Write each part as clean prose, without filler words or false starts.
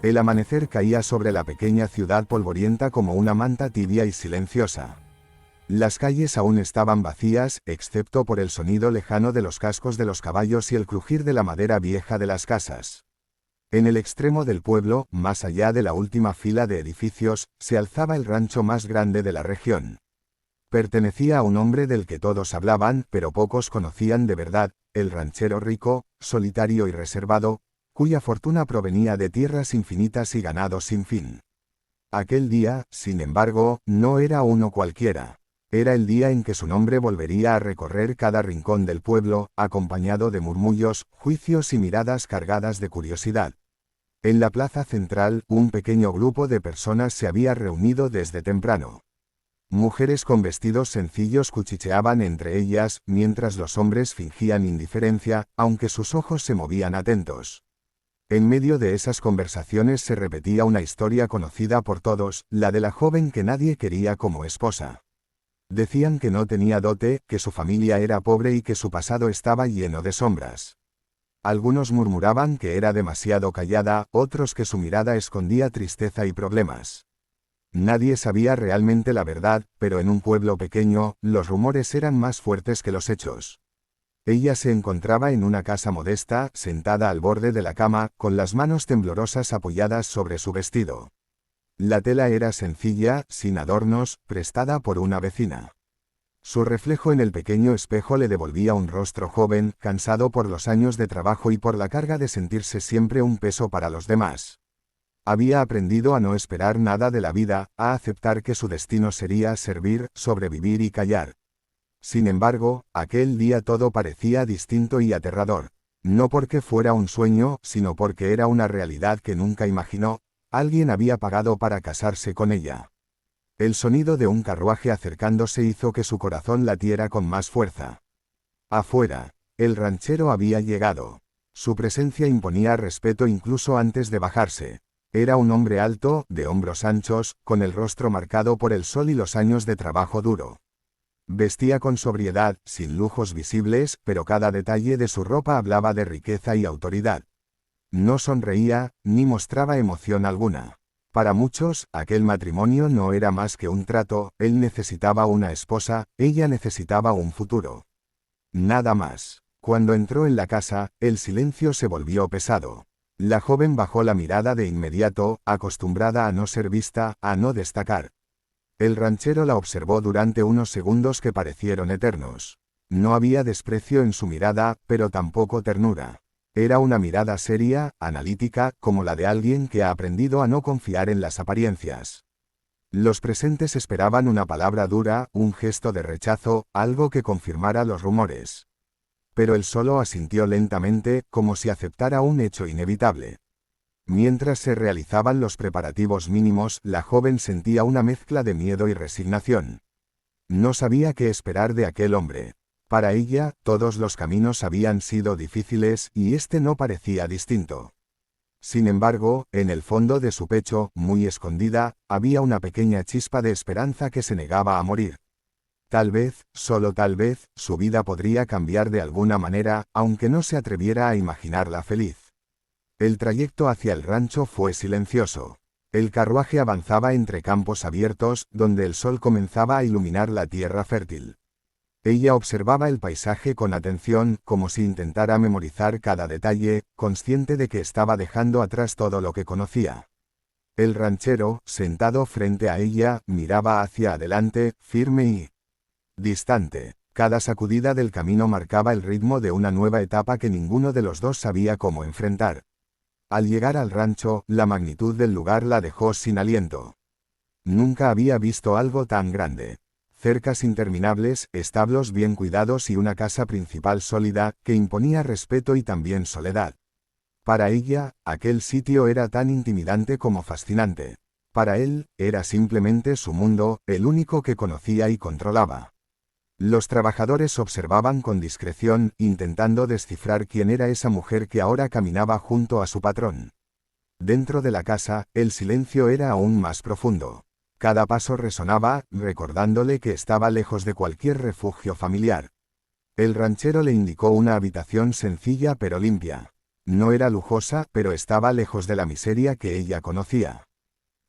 El amanecer caía sobre la pequeña ciudad polvorienta como una manta tibia y silenciosa. Las calles aún estaban vacías, excepto por el sonido lejano de los cascos de los caballos y el crujir de la madera vieja de las casas. En el extremo del pueblo, más allá de la última fila de edificios, se alzaba el rancho más grande de la región. Pertenecía a un hombre del que todos hablaban, pero pocos conocían de verdad, el ranchero rico, solitario y reservado, cuya fortuna provenía de tierras infinitas y ganado sin fin. Aquel día, sin embargo, no era uno cualquiera. Era el día en que su nombre volvería a recorrer cada rincón del pueblo, acompañado de murmullos, juicios y miradas cargadas de curiosidad. En la plaza central, un pequeño grupo de personas se había reunido desde temprano. Mujeres con vestidos sencillos cuchicheaban entre ellas, mientras los hombres fingían indiferencia, aunque sus ojos se movían atentos. En medio de esas conversaciones se repetía una historia conocida por todos, la de la joven que nadie quería como esposa. Decían que no tenía dote, que su familia era pobre y que su pasado estaba lleno de sombras. Algunos murmuraban que era demasiado callada, otros que su mirada escondía tristeza y problemas. Nadie sabía realmente la verdad, pero en un pueblo pequeño, los rumores eran más fuertes que los hechos. Ella se encontraba en una casa modesta, sentada al borde de la cama, con las manos temblorosas apoyadas sobre su vestido. La tela era sencilla, sin adornos, prestada por una vecina. Su reflejo en el pequeño espejo le devolvía un rostro joven, cansado por los años de trabajo y por la carga de sentirse siempre un peso para los demás. Había aprendido a no esperar nada de la vida, a aceptar que su destino sería servir, sobrevivir y callar. Sin embargo, aquel día todo parecía distinto y aterrador. No porque fuera un sueño, sino porque era una realidad que nunca imaginó. Alguien había pagado para casarse con ella. El sonido de un carruaje acercándose hizo que su corazón latiera con más fuerza. Afuera, el ranchero había llegado. Su presencia imponía respeto incluso antes de bajarse. Era un hombre alto, de hombros anchos, con el rostro marcado por el sol y los años de trabajo duro. Vestía con sobriedad, sin lujos visibles, pero cada detalle de su ropa hablaba de riqueza y autoridad. No sonreía, ni mostraba emoción alguna. Para muchos, aquel matrimonio no era más que un trato, él necesitaba una esposa, ella necesitaba un futuro. Nada más. Cuando entró en la casa, el silencio se volvió pesado. La joven bajó la mirada de inmediato, acostumbrada a no ser vista, a no destacar. El ranchero la observó durante unos segundos que parecieron eternos. No había desprecio en su mirada, pero tampoco ternura. Era una mirada seria, analítica, como la de alguien que ha aprendido a no confiar en las apariencias. Los presentes esperaban una palabra dura, un gesto de rechazo, algo que confirmara los rumores. Pero él solo asintió lentamente, como si aceptara un hecho inevitable. Mientras se realizaban los preparativos mínimos, la joven sentía una mezcla de miedo y resignación. No sabía qué esperar de aquel hombre. Para ella, todos los caminos habían sido difíciles, y este no parecía distinto. Sin embargo, en el fondo de su pecho, muy escondida, había una pequeña chispa de esperanza que se negaba a morir. Tal vez, solo tal vez, su vida podría cambiar de alguna manera, aunque no se atreviera a imaginarla feliz. El trayecto hacia el rancho fue silencioso. El carruaje avanzaba entre campos abiertos, donde el sol comenzaba a iluminar la tierra fértil. Ella observaba el paisaje con atención, como si intentara memorizar cada detalle, consciente de que estaba dejando atrás todo lo que conocía. El ranchero, sentado frente a ella, miraba hacia adelante, firme y distante. Cada sacudida del camino marcaba el ritmo de una nueva etapa que ninguno de los dos sabía cómo enfrentar. Al llegar al rancho, la magnitud del lugar la dejó sin aliento. Nunca había visto algo tan grande. Cercas interminables, establos bien cuidados y una casa principal sólida, que imponía respeto y también soledad. Para ella, aquel sitio era tan intimidante como fascinante. Para él, era simplemente su mundo, el único que conocía y controlaba. Los trabajadores observaban con discreción, intentando descifrar quién era esa mujer que ahora caminaba junto a su patrón. Dentro de la casa, el silencio era aún más profundo. Cada paso resonaba, recordándole que estaba lejos de cualquier refugio familiar. El ranchero le indicó una habitación sencilla pero limpia. No era lujosa, pero estaba lejos de la miseria que ella conocía.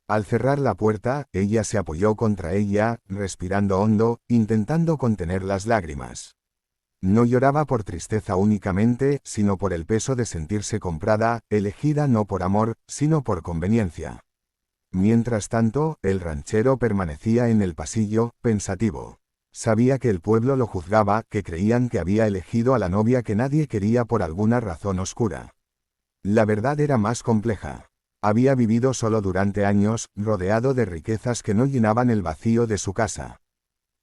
Al cerrar la puerta, ella se apoyó contra ella, respirando hondo, intentando contener las lágrimas. No lloraba por tristeza únicamente, sino por el peso de sentirse comprada, elegida no por amor, sino por conveniencia. Mientras tanto, el ranchero permanecía en el pasillo, pensativo. Sabía que el pueblo lo juzgaba, que creían que había elegido a la novia que nadie quería por alguna razón oscura. La verdad era más compleja. Había vivido solo durante años, rodeado de riquezas que no llenaban el vacío de su casa.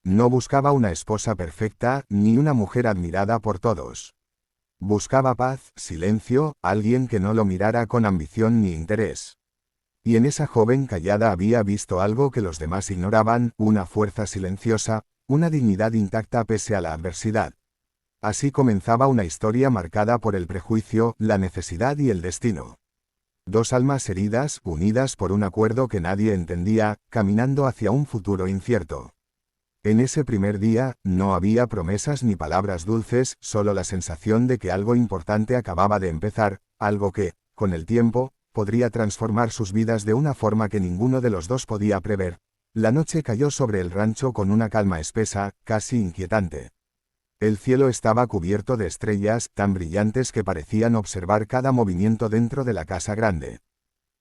No buscaba una esposa perfecta, ni una mujer admirada por todos. Buscaba paz, silencio, alguien que no lo mirara con ambición ni interés. Y en esa joven callada había visto algo que los demás ignoraban, una fuerza silenciosa, una dignidad intacta pese a la adversidad. Así comenzaba una historia marcada por el prejuicio, la necesidad y el destino. Dos almas heridas, unidas por un acuerdo que nadie entendía, caminando hacia un futuro incierto. En ese primer día, no había promesas ni palabras dulces, solo la sensación de que algo importante acababa de empezar, algo que, con el tiempo, podría transformar sus vidas de una forma que ninguno de los dos podía prever. La noche cayó sobre el rancho con una calma espesa, casi inquietante. El cielo estaba cubierto de estrellas, tan brillantes que parecían observar cada movimiento dentro de la casa grande.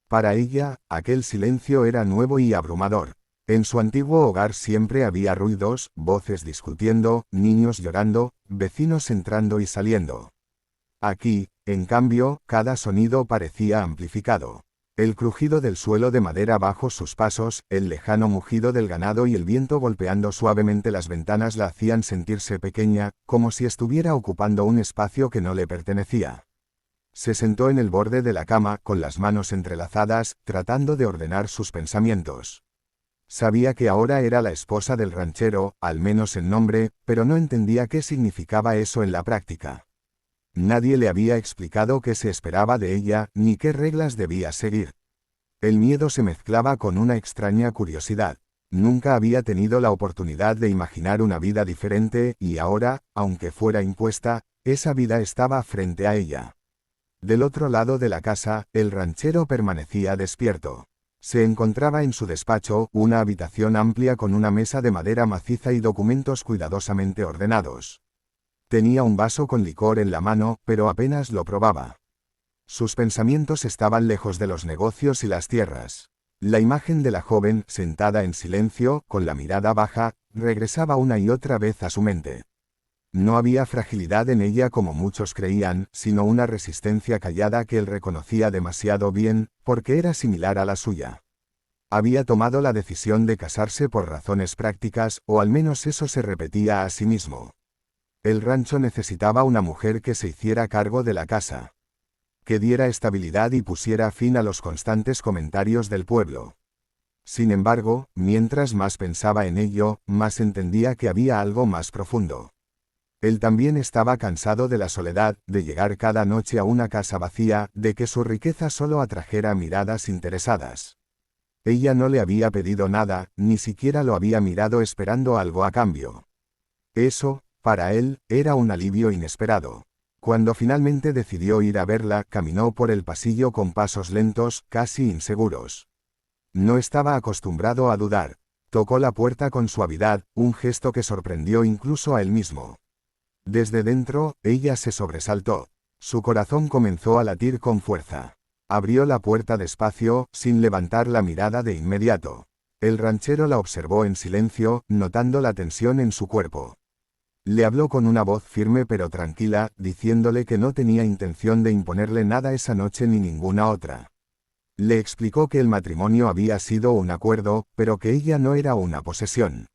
Para ella, aquel silencio era nuevo y abrumador. En su antiguo hogar siempre había ruidos, voces discutiendo, niños llorando, vecinos entrando y saliendo. Aquí, en cambio, cada sonido parecía amplificado. El crujido del suelo de madera bajo sus pasos, el lejano mugido del ganado y el viento golpeando suavemente las ventanas la hacían sentirse pequeña, como si estuviera ocupando un espacio que no le pertenecía. Se sentó en el borde de la cama, con las manos entrelazadas, tratando de ordenar sus pensamientos. Sabía que ahora era la esposa del ranchero, al menos en nombre, pero no entendía qué significaba eso en la práctica. Nadie le había explicado qué se esperaba de ella, ni qué reglas debía seguir. El miedo se mezclaba con una extraña curiosidad. Nunca había tenido la oportunidad de imaginar una vida diferente, y ahora, aunque fuera impuesta, esa vida estaba frente a ella. Del otro lado de la casa, el ranchero permanecía despierto. Se encontraba en su despacho, una habitación amplia con una mesa de madera maciza y documentos cuidadosamente ordenados. Tenía un vaso con licor en la mano, pero apenas lo probaba. Sus pensamientos estaban lejos de los negocios y las tierras. La imagen de la joven, sentada en silencio, con la mirada baja, regresaba una y otra vez a su mente. No había fragilidad en ella como muchos creían, sino una resistencia callada que él reconocía demasiado bien, porque era similar a la suya. Había tomado la decisión de casarse por razones prácticas, o al menos eso se repetía a sí mismo. El rancho necesitaba una mujer que se hiciera cargo de la casa, que diera estabilidad y pusiera fin a los constantes comentarios del pueblo. Sin embargo, mientras más pensaba en ello, más entendía que había algo más profundo. Él también estaba cansado de la soledad, de llegar cada noche a una casa vacía, de que su riqueza solo atrajera miradas interesadas. Ella no le había pedido nada, ni siquiera lo había mirado esperando algo a cambio. Eso, para él, era un alivio inesperado. Cuando finalmente decidió ir a verla, caminó por el pasillo con pasos lentos, casi inseguros. No estaba acostumbrado a dudar. Tocó la puerta con suavidad, un gesto que sorprendió incluso a él mismo. Desde dentro, ella se sobresaltó. Su corazón comenzó a latir con fuerza. Abrió la puerta despacio, sin levantar la mirada de inmediato. El ranchero la observó en silencio, notando la tensión en su cuerpo. Le habló con una voz firme pero tranquila, diciéndole que no tenía intención de imponerle nada esa noche ni ninguna otra. Le explicó que el matrimonio había sido un acuerdo, pero que ella no era una posesión.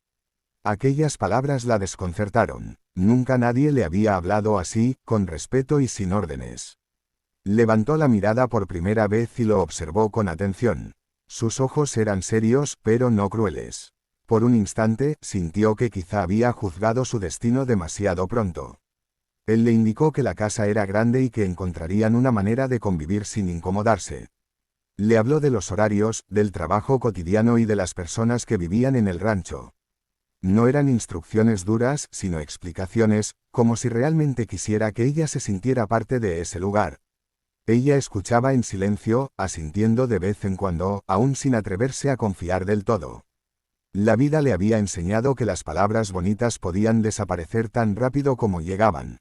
Aquellas palabras la desconcertaron. Nunca nadie le había hablado así, con respeto y sin órdenes. Levantó la mirada por primera vez y lo observó con atención. Sus ojos eran serios, pero no crueles. Por un instante, sintió que quizá había juzgado su destino demasiado pronto. Él le indicó que la casa era grande y que encontrarían una manera de convivir sin incomodarse. Le habló de los horarios, del trabajo cotidiano y de las personas que vivían en el rancho. No eran instrucciones duras, sino explicaciones, como si realmente quisiera que ella se sintiera parte de ese lugar. Ella escuchaba en silencio, asintiendo de vez en cuando, aún sin atreverse a confiar del todo. La vida le había enseñado que las palabras bonitas podían desaparecer tan rápido como llegaban.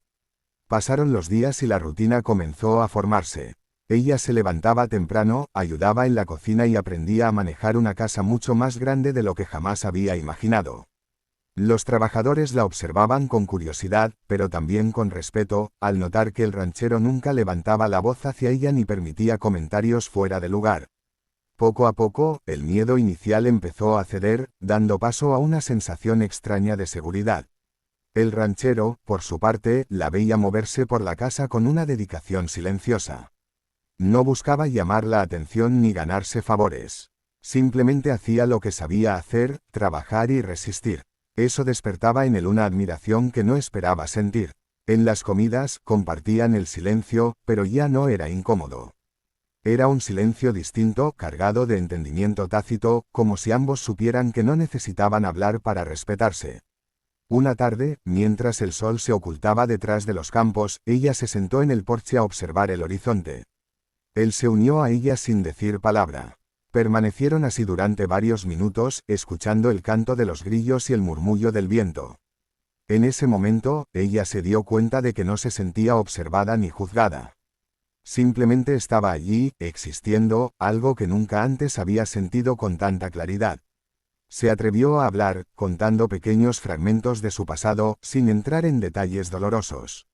Pasaron los días y la rutina comenzó a formarse. Ella se levantaba temprano, ayudaba en la cocina y aprendía a manejar una casa mucho más grande de lo que jamás había imaginado. Los trabajadores la observaban con curiosidad, pero también con respeto, al notar que el ranchero nunca levantaba la voz hacia ella ni permitía comentarios fuera de lugar. Poco a poco, el miedo inicial empezó a ceder, dando paso a una sensación extraña de seguridad. El ranchero, por su parte, la veía moverse por la casa con una dedicación silenciosa. No buscaba llamar la atención ni ganarse favores. Simplemente hacía lo que sabía hacer, trabajar y resistir. Eso despertaba en él una admiración que no esperaba sentir. En las comidas, compartían el silencio, pero ya no era incómodo. Era un silencio distinto, cargado de entendimiento tácito, como si ambos supieran que no necesitaban hablar para respetarse. Una tarde, mientras el sol se ocultaba detrás de los campos, ella se sentó en el porche a observar el horizonte. Él se unió a ella sin decir palabra. Permanecieron así durante varios minutos, escuchando el canto de los grillos y el murmullo del viento. En ese momento, ella se dio cuenta de que no se sentía observada ni juzgada. Simplemente estaba allí, existiendo, algo que nunca antes había sentido con tanta claridad. Se atrevió a hablar, contando pequeños fragmentos de su pasado, sin entrar en detalles dolorosos.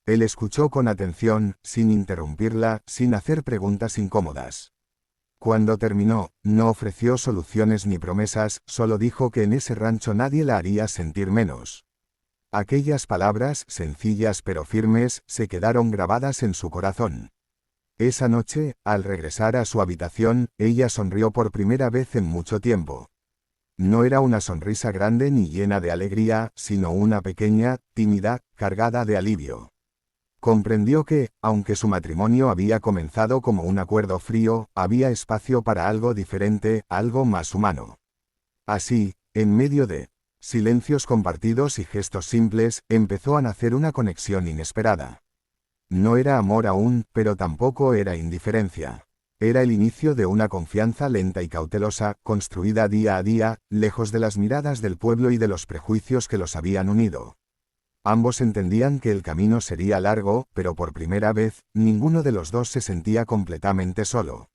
Él escuchó con atención, sin interrumpirla, sin hacer preguntas incómodas. Cuando terminó, no ofreció soluciones ni promesas, solo dijo que en ese rancho nadie la haría sentir menos. Aquellas palabras, sencillas pero firmes, se quedaron grabadas en su corazón. Esa noche, al regresar a su habitación, ella sonrió por primera vez en mucho tiempo. No era una sonrisa grande ni llena de alegría, sino una pequeña, tímida, cargada de alivio. Comprendió que, aunque su matrimonio había comenzado como un acuerdo frío, había espacio para algo diferente, algo más humano. Así, en medio de silencios compartidos y gestos simples, empezó a nacer una conexión inesperada. No era amor aún, pero tampoco era indiferencia. Era el inicio de una confianza lenta y cautelosa, construida día a día, lejos de las miradas del pueblo y de los prejuicios que los habían unido. Ambos entendían que el camino sería largo, pero por primera vez, ninguno de los dos se sentía completamente solo.